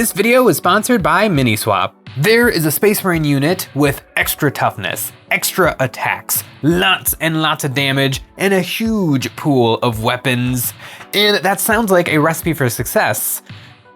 This video is sponsored by Miniswap. There is a Space Marine unit with extra toughness, extra attacks, lots and lots of damage, and a huge pool of weapons. And that sounds like a recipe for success,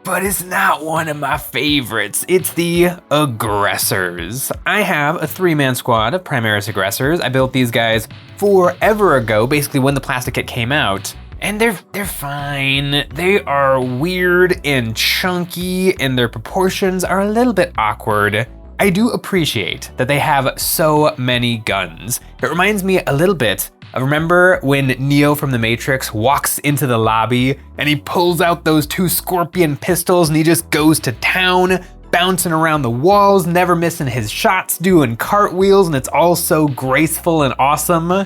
but it's not one of my favorites. It's the Aggressors. I have a 3-man squad of Primaris Aggressors. I built these guys forever ago, basically when the plastic kit came out. And they're fine. They are weird and chunky, and their proportions are a little bit awkward. I do appreciate that they have so many guns. It reminds me a little bit of, remember when Neo from the Matrix walks into the lobby and he pulls out those 2 scorpion pistols and he just goes to town, bouncing around the walls, never missing his shots, doing cartwheels, and it's all so graceful and awesome.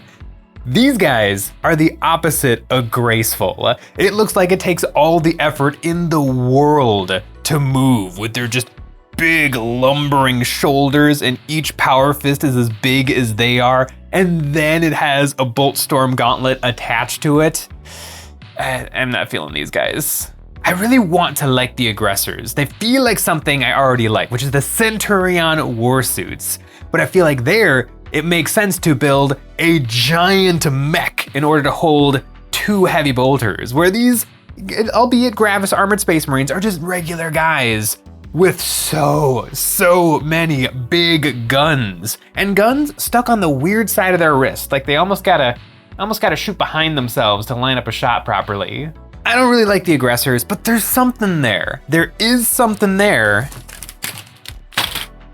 These guys are the opposite of graceful. It looks like it takes all the effort in the world to move with their just big lumbering shoulders, and each power fist is as big as they are, and then it has a bolt storm gauntlet attached to it. I'm not feeling these guys. I really want to like the Aggressors. They feel like something I already like, which is the Centurion warsuits. But I feel like it makes sense to build a giant mech in order to hold 2 heavy bolters, where these, albeit Gravis armored Space Marines, are just regular guys with so many big guns, and guns stuck on the weird side of their wrist, like they almost gotta shoot behind themselves to line up a shot properly. I don't really like the Aggressors, but there's something there. There is something there,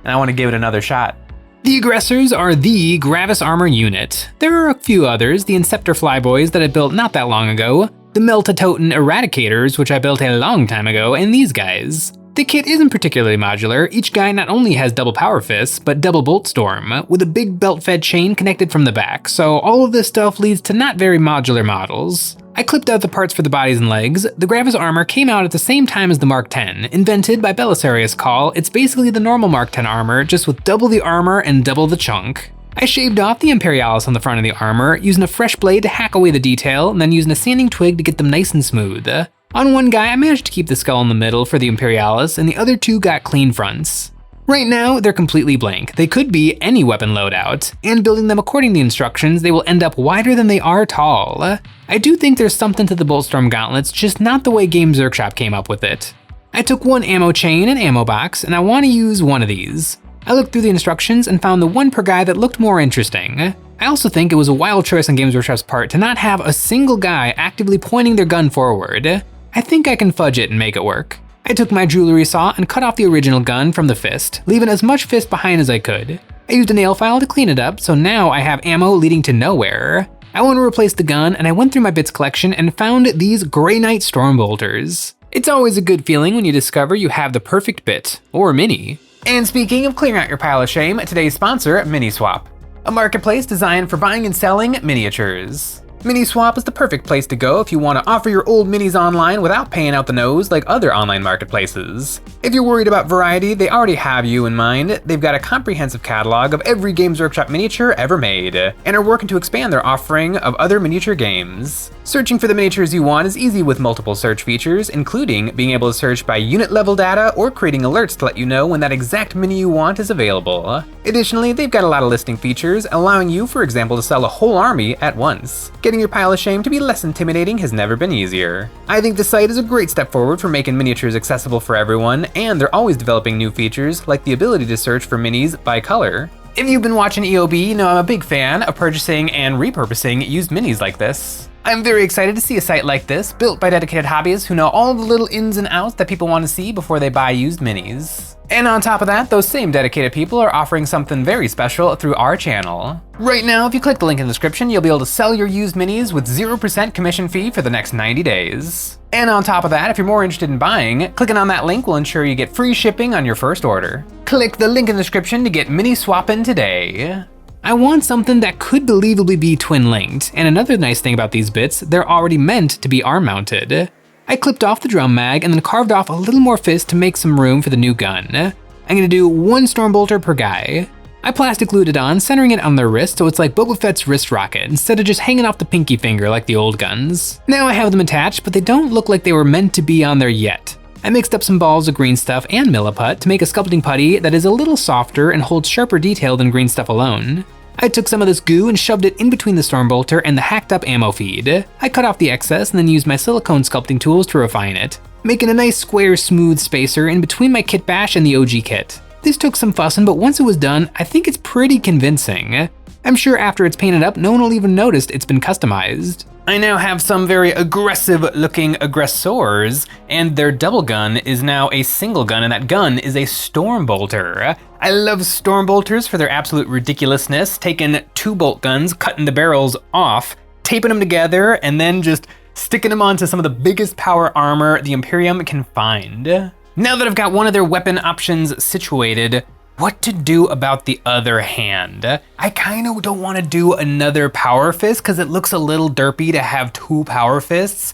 and I want to give it another shot. The Aggressors are the Gravis armor unit. There are a few others, the Inceptor Flyboys that I built not that long ago, the Meltatoten Eradicators, which I built a long time ago, and these guys. The kit isn't particularly modular. Each guy not only has double power fists, but double bolt storm, with a big belt-fed chain connected from the back, so all of this stuff leads to not very modular models. I clipped out the parts for the bodies and legs. The Gravis armor came out at the same time as the Mark X, invented by Belisarius Call. It's basically the normal Mark X armor, just with double the armor and double the chunk. I shaved off the Imperialis on the front of the armor, using a fresh blade to hack away the detail, and then using a sanding twig to get them nice and smooth. On one guy, I managed to keep the skull in the middle for the Imperialis, and the other 2 got clean fronts. Right now, they're completely blank. They could be any weapon loadout, and building them according to the instructions, they will end up wider than they are tall. I do think there's something to the Boltstorm gauntlets, just not the way Games Workshop came up with it. I took 1 ammo chain and ammo box, and I want to use one of these. I looked through the instructions and found the one per guy that looked more interesting. I also think it was a wild choice on Games Workshop's part to not have a single guy actively pointing their gun forward. I think I can fudge it and make it work. I took my jewelry saw and cut off the original gun from the fist, leaving as much fist behind as I could. I used a nail file to clean it up, so now I have ammo leading to nowhere. I want to replace the gun, and I went through my bits collection and found these Grey Knight Stormbolters. It's always a good feeling when you discover you have the perfect bit, or mini. And speaking of clearing out your pile of shame, today's sponsor, Miniswap, a marketplace designed for buying and selling miniatures. Miniswap is the perfect place to go if you want to offer your old minis online without paying out the nose like other online marketplaces. If you're worried about variety, they already have you in mind. They've got a comprehensive catalog of every Games Workshop miniature ever made, and are working to expand their offering of other miniature games. Searching for the miniatures you want is easy with multiple search features, including being able to search by unit level data or creating alerts to let you know when that exact mini you want is available. Additionally, they've got a lot of listing features, allowing you, for example, to sell a whole army at once. Getting your pile of shame to be less intimidating has never been easier. I think the site is a great step forward for making miniatures accessible for everyone, and they're always developing new features like the ability to search for minis by color. If you've been watching EOB, you know I'm a big fan of purchasing and repurposing used minis like this. I'm very excited to see a site like this, built by dedicated hobbyists who know all the little ins and outs that people want to see before they buy used minis. And on top of that, those same dedicated people are offering something very special through our channel. Right now, if you click the link in the description, you'll be able to sell your used minis with 0% commission fee for the next 90 days. And on top of that, if you're more interested in buying, clicking on that link will ensure you get free shipping on your first order. Click the link in the description to get mini swapping today. I want something that could believably be twin-linked, and another nice thing about these bits, they're already meant to be arm-mounted. I clipped off the drum mag and then carved off a little more fist to make some room for the new gun. I'm gonna do 1 Stormbolter per guy. I plastic glued it on, centering it on their wrist so it's like Boba Fett's wrist rocket, instead of just hanging off the pinky finger like the old guns. Now I have them attached, but they don't look like they were meant to be on there yet. I mixed up some balls of green stuff and milliput to make a sculpting putty that is a little softer and holds sharper detail than green stuff alone. I took some of this goo and shoved it in between the Stormbolter and the hacked up ammo feed. I cut off the excess and then used my silicone sculpting tools to refine it, making a nice square smooth spacer in between my Kitbash and the OG kit. This took some fussing, but once it was done, I think it's pretty convincing. I'm sure after it's painted up, no one will even notice it's been customized. I now have some very aggressive looking aggressors, and their double gun is now a single gun, and that gun is a Stormbolter. I love Stormbolters for their absolute ridiculousness, taking 2 bolt guns, cutting the barrels off, taping them together, and then just sticking them onto some of the biggest power armor the Imperium can find. Now that I've got one of their weapon options situated, what to do about the other hand? I kind of don't want to do another power fist because it looks a little derpy to have 2 power fists,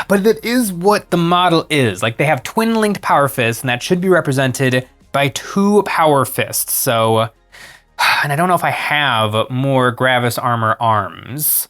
but it is what the model is. Like, they have twin linked power fists, and that should be represented by 2 power fists. So, and I don't know if I have more Gravis armor arms.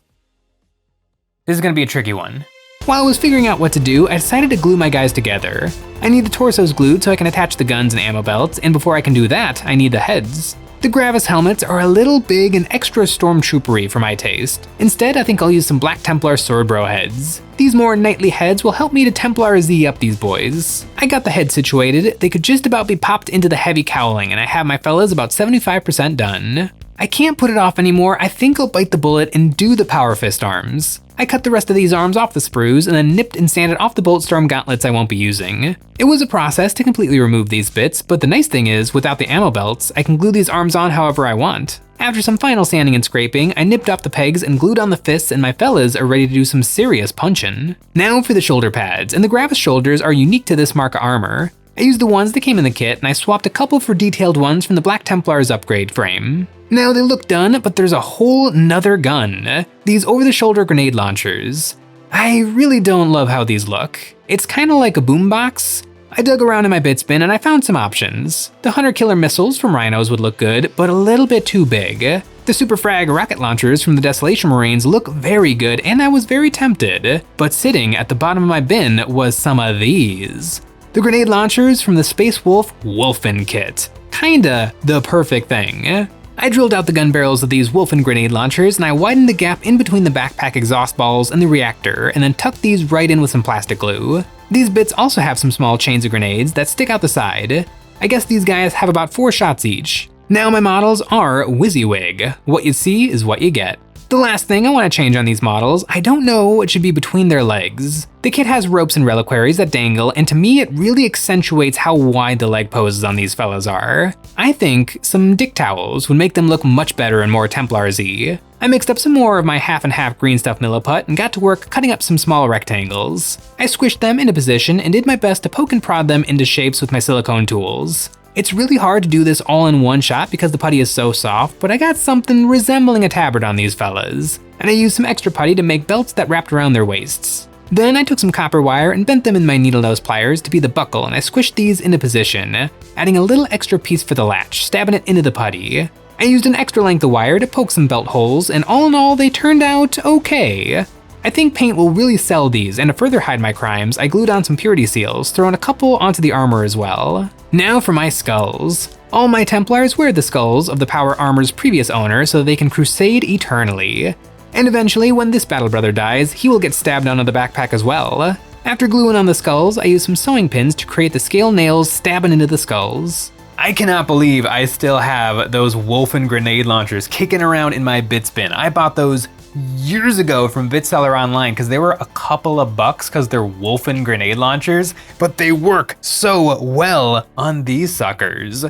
This is gonna be a tricky one. While I was figuring out what to do, I decided to glue my guys together. I need the torsos glued so I can attach the guns and ammo belts, and before I can do that, I need the heads. The Gravis helmets are a little big and extra stormtroopery for my taste. Instead, I think I'll use some Black Templar swordbro heads. These more knightly heads will help me to Templar Z up these boys. I got the heads situated, they could just about be popped into the heavy cowling, and I have my fellas about 75% done. I can't put it off anymore. I think I'll bite the bullet and do the power fist arms. I cut the rest of these arms off the sprues and then nipped and sanded off the Boltstorm gauntlets I won't be using. It was a process to completely remove these bits, but the nice thing is, without the ammo belts, I can glue these arms on however I want. After some final sanding and scraping, I nipped off the pegs and glued on the fists, and my fellas are ready to do some serious punchin'. Now for the shoulder pads, and the Gravis shoulders are unique to this mark of armor. I used the ones that came in the kit, and I swapped a couple for detailed ones from the Black Templars upgrade frame. Now they look done, but there's a whole nother gun. These over-the-shoulder grenade launchers. I really don't love how these look. It's kinda like a boombox. I dug around in my bits bin and I found some options. The Hunter Killer missiles from Rhinos would look good, but a little bit too big. The Super Frag rocket launchers from the Desolation Marines look very good, and I was very tempted. But sitting at the bottom of my bin was some of these. The grenade launchers from the Space Wolf Wolfen kit. Kinda the perfect thing. I drilled out the gun barrels of these Wolfen grenade launchers, and I widened the gap in between the backpack exhaust balls and the reactor, and then tucked these right in with some plastic glue. These bits also have some small chains of grenades that stick out the side. I guess these guys have about 4 shots each. Now my models are WYSIWYG. What you see is what you get. The last thing I want to change on these models, I don't know what should be between their legs. The kit has ropes and reliquaries that dangle, and to me it really accentuates how wide the leg poses on these fellas are. I think some dick towels would make them look much better and more Templar-y. I mixed up some more of my half and half green stuff milliput and got to work cutting up some small rectangles. I squished them into position and did my best to poke and prod them into shapes with my silicone tools. It's really hard to do this all in one shot because the putty is so soft, but I got something resembling a tabard on these fellas. And I used some extra putty to make belts that wrapped around their waists. Then I took some copper wire and bent them in my needle nose pliers to be the buckle, and I squished these into position, adding a little extra piece for the latch, stabbing it into the putty. I used an extra length of wire to poke some belt holes, and all in all, they turned out okay. I think paint will really sell these, and to further hide my crimes, I glued on some purity seals, throwing a couple onto the armor as well. Now for my skulls. All my Templars wear the skulls of the power armor's previous owner so they can crusade eternally. And eventually, when this battle brother dies, he will get stabbed onto the backpack as well. After gluing on the skulls, I used some sewing pins to create the scale nails stabbing into the skulls. I cannot believe I still have those Wolfen grenade launchers kicking around in my bits bin. I bought those years ago from Bitseller Online because they were a couple of bucks because they're Wolfen grenade launchers, but they work so well on these suckers.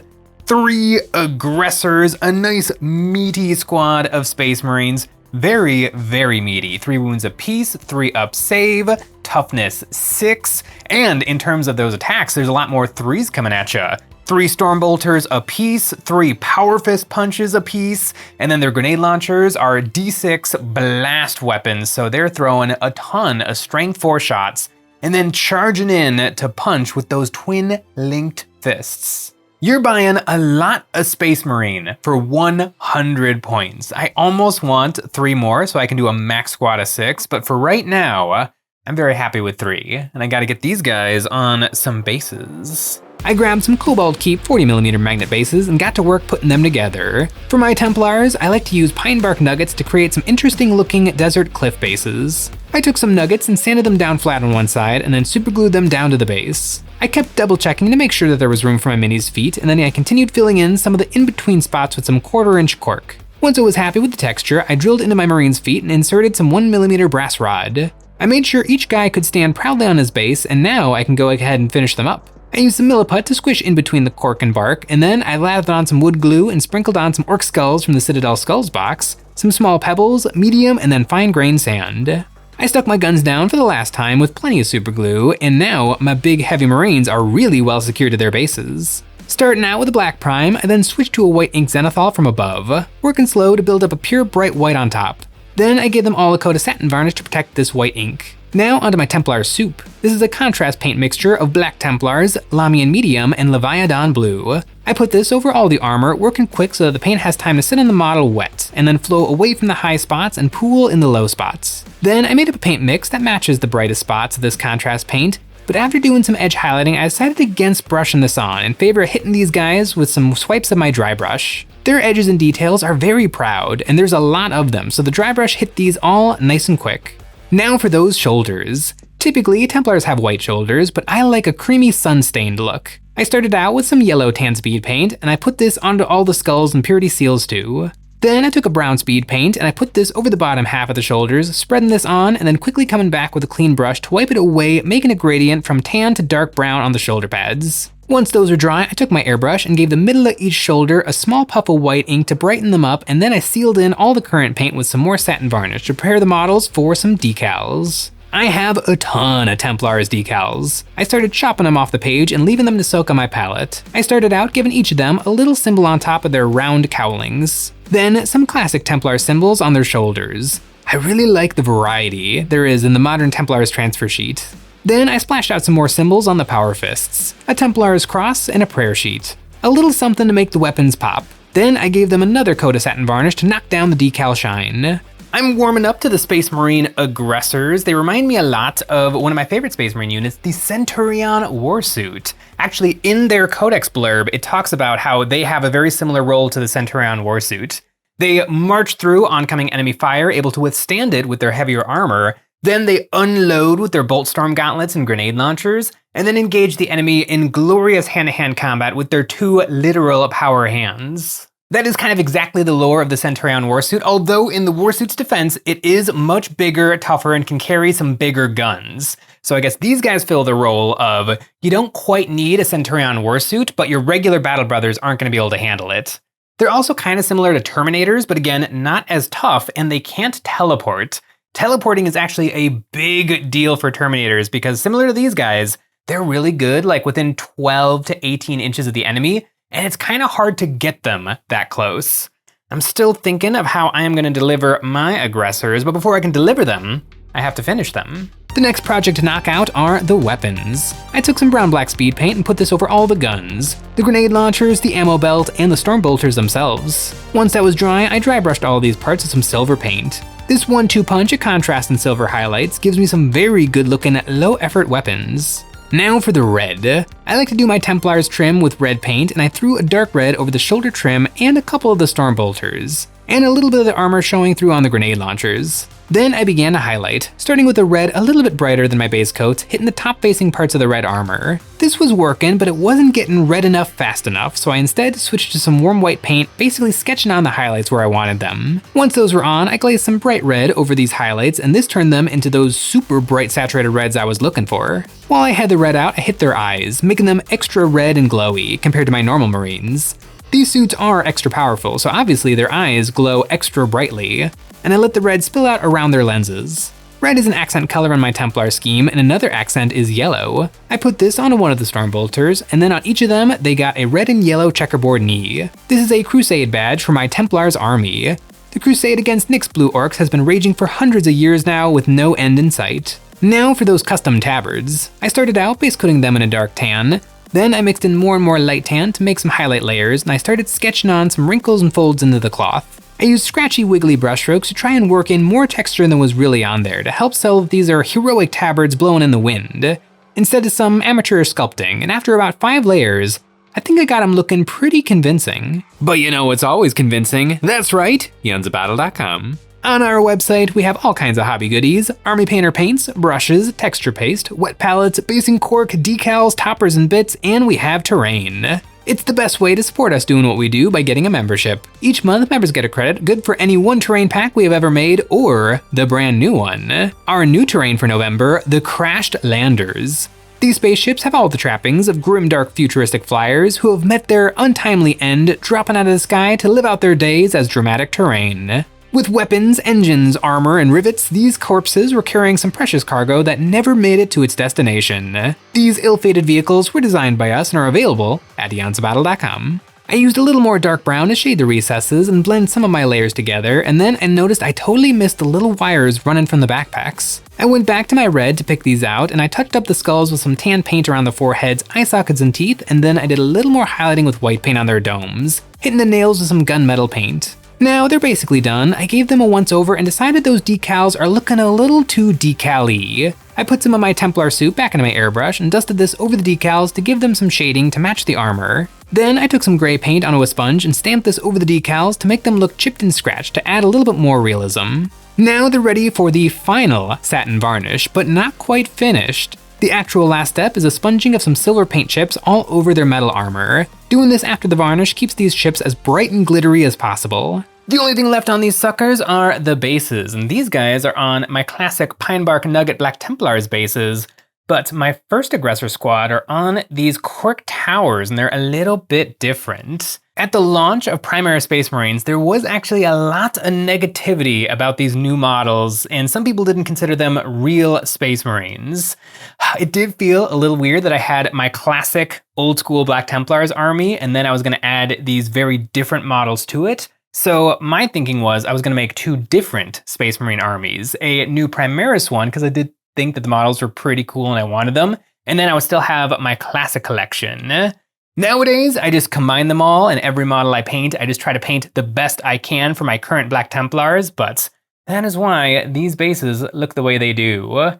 3 aggressors, a nice meaty squad of Space Marines. Very, very meaty. 3 wounds apiece, 3 up save, toughness 6, and in terms of those attacks, there's a lot more 3s coming at ya. 3 Stormbolters apiece, 3 Power Fist punches apiece, and then their grenade launchers are D6 blast weapons, so they're throwing a ton of strength 4 shots, and then charging in to punch with those twin linked fists. You're buying a lot of Space Marine for 100 points. I almost want 3 more so I can do a max squad of 6, but for right now, I'm very happy with 3, and I gotta get these guys on some bases. I grabbed some Cobalt Keep 40mm magnet bases and got to work putting them together. For my Templars, I like to use pine bark nuggets to create some interesting looking desert cliff bases. I took some nuggets and sanded them down flat on one side and then superglued them down to the base. I kept double checking to make sure that there was room for my mini's feet, and then I continued filling in some of the in-between spots with some 1/4-inch cork. Once I was happy with the texture, I drilled into my Marine's feet and inserted some 1mm brass rod. I made sure each guy could stand proudly on his base, and now I can go ahead and finish them up. I used some milliput to squish in between the cork and bark, and then I lathered on some wood glue and sprinkled on some orc skulls from the Citadel Skulls box, some small pebbles, medium, and then fine-grained sand. I stuck my guns down for the last time with plenty of super glue, and now my big heavy Marines are really well secured to their bases. Starting out with a black prime, I then switched to a white ink zenithal from above, working slow to build up a pure bright white on top. Then I gave them all a coat of satin varnish to protect this white ink. Now onto my Templar soup. This is a contrast paint mixture of Black Templars, Lamian Medium, and Leviathan Blue. I put this over all the armor, working quick so that the paint has time to sit on the model wet, and then flow away from the high spots and pool in the low spots. Then I made up a paint mix that matches the brightest spots of this contrast paint, but after doing some edge highlighting, I decided against brushing this on in favor of hitting these guys with some swipes of my dry brush. Their edges and details are very proud, and there's a lot of them, so the dry brush hit these all nice and quick. Now for those shoulders. Typically, Templars have white shoulders, but I like a creamy sun-stained look. I started out with some yellow tan speed paint, and I put this onto all the skulls and purity seals too. Then I took a brown speed paint and I put this over the bottom half of the shoulders, spreading this on and then quickly coming back with a clean brush to wipe it away, making a gradient from tan to dark brown on the shoulder pads. Once those are dry, I took my airbrush and gave the middle of each shoulder a small puff of white ink to brighten them up, and then I sealed in all the current paint with some more satin varnish to prepare the models for some decals. I have a ton of Templars decals. I started chopping them off the page and leaving them to soak on my palette. I started out giving each of them a little symbol on top of their round cowlings. Then some classic Templar symbols on their shoulders. I really like the variety there is in the modern Templars transfer sheet. Then I splashed out some more symbols on the power fists, a Templar's cross and a prayer sheet. A little something to make the weapons pop. Then I gave them another coat of satin varnish to knock down the decal shine. I'm warming up to the Space Marine Aggressors. They remind me a lot of one of my favorite Space Marine units, the Centurion Warsuit. Actually, in their Codex blurb, it talks about how they have a very similar role to the Centurion Warsuit. They march through oncoming enemy fire, able to withstand it with their heavier armor. Then they unload with their bolt storm gauntlets and grenade launchers, and then engage the enemy in glorious hand-to-hand combat with their 2 literal power hands. That is kind of exactly the lore of the Centurion Warsuit, although in the Warsuit's defense, it is much bigger, tougher, and can carry some bigger guns. So I guess these guys fill the role of, you don't quite need a Centurion Warsuit, but your regular battle brothers aren't going to be able to handle it. They're also kind of similar to Terminators, but again, not as tough, and they can't teleport. Teleporting is actually a big deal for Terminators because similar to these guys, they're really good, like within 12 to 18 inches of the enemy, and it's kind of hard to get them that close. I'm still thinking of how I am going to deliver my aggressors, but before I can deliver them, I have to finish them. The next project to knock out are the weapons. I took some brown black speed paint and put this over all the guns, the grenade launchers, the ammo belt, and the storm bolters themselves. Once that was dry, I dry brushed all these parts with some silver paint. This 1-2 punch of contrast and silver highlights gives me some very good looking low effort weapons. Now for the red. I like to do my Templar's trim with red paint, and I threw a dark red over the shoulder trim and a couple of the storm bolters, and a little bit of the armor showing through on the grenade launchers. Then I began to highlight, starting with the red a little bit brighter than my base coats, hitting the top facing parts of the red armor. This was working, but it wasn't getting red enough fast enough, so I instead switched to some warm white paint, basically sketching on the highlights where I wanted them. Once those were on, I glazed some bright red over these highlights, and this turned them into those super bright saturated reds I was looking for. While I had the red out, I hit their eyes, making them extra red and glowy compared to my normal Marines. These suits are extra powerful, so obviously their eyes glow extra brightly, and I let the red spill out around their lenses. Red is an accent color on my Templar scheme, and another accent is yellow. I put this onto one of the storm bolters, and then on each of them, they got a red and yellow checkerboard knee. This is a crusade badge for my Templar's army. The crusade against Nyx blue orcs has been raging for hundreds of years now with no end in sight. Now for those custom tabards. I started out base coating them in a dark tan. Then I mixed in more and more light tan to make some highlight layers, and I started sketching on some wrinkles and folds into the cloth. I used scratchy wiggly brushstrokes to try and work in more texture than was really on there to help sell that these are heroic tabards blowing in the wind, instead of some amateur sculpting, and after about 5 layers, I think I got them looking pretty convincing. But you know what's always convincing? That's right, EonsOfBattle.com. On our website, we have all kinds of hobby goodies: army painter paints, brushes, texture paste, wet palettes, basing cork, decals, toppers and bits, and we have terrain. It's the best way to support us doing what we do by getting a membership. Each month, members get a credit good for any one terrain pack we have ever made, or the brand new one. Our new terrain for November, the Crashed Landers. These spaceships have all the trappings of grimdark futuristic flyers who have met their untimely end, dropping out of the sky to live out their days as dramatic terrain. With weapons, engines, armor, and rivets, these corpses were carrying some precious cargo that never made it to its destination. These ill-fated vehicles were designed by us and are available at EonsOfBattle.com. I used a little more dark brown to shade the recesses and blend some of my layers together, and then I noticed I totally missed the little wires running from the backpacks. I went back to my red to pick these out, and I touched up the skulls with some tan paint around the foreheads, eye sockets, and teeth, and then I did a little more highlighting with white paint on their domes, hitting the nails with some gunmetal paint. Now they're basically done. I gave them a once over and decided those decals are looking a little too decal-y. I put some of my Templar soup back into my airbrush and dusted this over the decals to give them some shading to match the armor. Then I took some gray paint onto a sponge and stamped this over the decals to make them look chipped and scratched to add a little bit more realism. Now they're ready for the final satin varnish, but not quite finished. The actual last step is a sponging of some silver paint chips all over their metal armor. Doing this after the varnish keeps these chips as bright and glittery as possible. The only thing left on these suckers are the bases, and these guys are on my classic Pine Bark Nugget Black Templars bases, but my first Aggressor squad are on these cork towers, and they're a little bit different. At the launch of Primary Space Marines, there was actually a lot of negativity about these new models, and some people didn't consider them real Space Marines. It did feel a little weird that I had my classic old school Black Templars army, and then I was gonna add these very different models to it. So my thinking was I was gonna make 2 different Space Marine armies, a new Primaris one, because I did think that the models were pretty cool and I wanted them, and then I would still have my classic collection. Nowadays, I just combine them all, and every model I paint, I just try to paint the best I can for my current Black Templars, but that is why these bases look the way they do.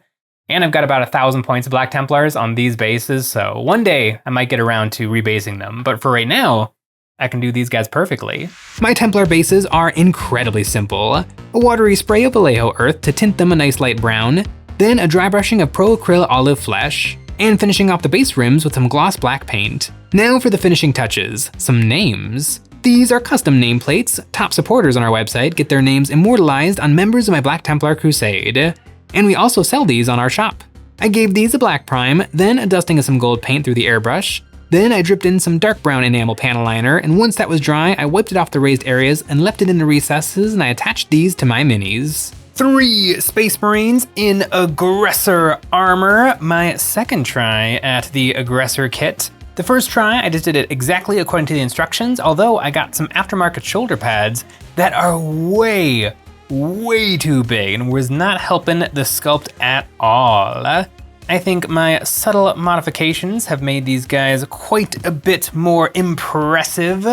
And I've got about 1,000 points of Black Templars on these bases, so one day I might get around to rebasing them, but for right now, I can do these guys perfectly. My Templar bases are incredibly simple. A watery spray of Vallejo earth to tint them a nice light brown, then a dry brushing of Pro Acryl Olive Flesh, and finishing off the base rims with some gloss black paint. Now for the finishing touches, some names. These are custom nameplates. Top supporters on our website get their names immortalized on members of my Black Templar Crusade. And we also sell these on our shop. I gave these a black prime, then a dusting of some gold paint through the airbrush. Then I dripped in some dark brown enamel panel liner, and once that was dry, I wiped it off the raised areas and left it in the recesses, and I attached these to my minis. 3 Space Marines in Aggressor armor, my second try at the Aggressor kit. The first try, I just did it exactly according to the instructions, although I got some aftermarket shoulder pads that are way too big and was not helping the sculpt at all. I think my subtle modifications have made these guys quite a bit more impressive.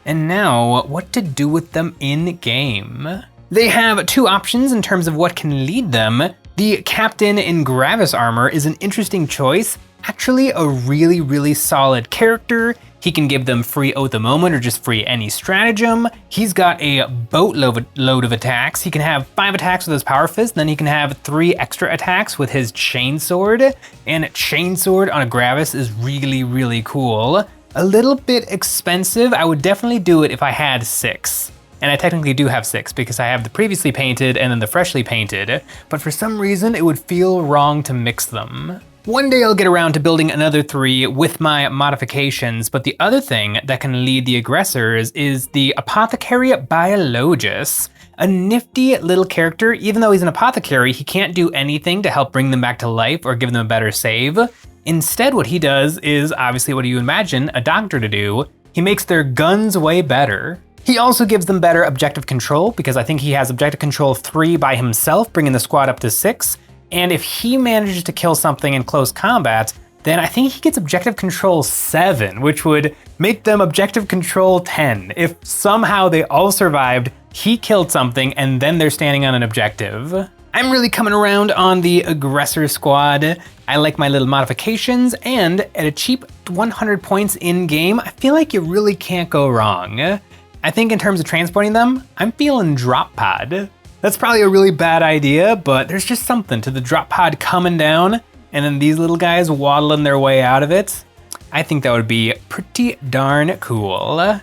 And now, what to do with them in game? They have 2 options in terms of what can lead them. The Captain in Gravis armor is an interesting choice. Actually a really solid character. He can give them free Oath of Moment or just free any stratagem. He's got a boatload of attacks. He can have 5 attacks with his Power Fist, then he can have 3 extra attacks with his Chainsword. And Chainsword on a Gravis is really cool. A little bit expensive. I would definitely do it if I had 6. And I technically do have 6 because I have the previously painted and then the freshly painted, but for some reason it would feel wrong to mix them. One day I'll get around to building another 3 with my modifications, but the other thing that can lead the aggressors is the Apothecary Biologus. A nifty little character. Even though he's an apothecary, he can't do anything to help bring them back to life or give them a better save. Instead, what he does is obviously what you imagine a doctor to do. He makes their guns way better. He also gives them better objective control, because I think he has objective control 3 by himself, bringing the squad up to 6. And if he manages to kill something in close combat, then I think he gets objective control 7, which would make them objective control 10. If somehow they all survived, he killed something, and then they're standing on an objective. I'm really coming around on the Aggressor squad. I like my little modifications, and at a cheap 100 points in game, I feel like you really can't go wrong. I think in terms of transporting them, I'm feeling drop pod. That's probably a really bad idea, but there's just something to the drop pod coming down, and then these little guys waddling their way out of it. I think that would be pretty darn cool.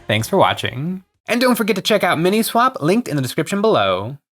Thanks for watching. And don't forget to check out Miniswap, linked in the description below.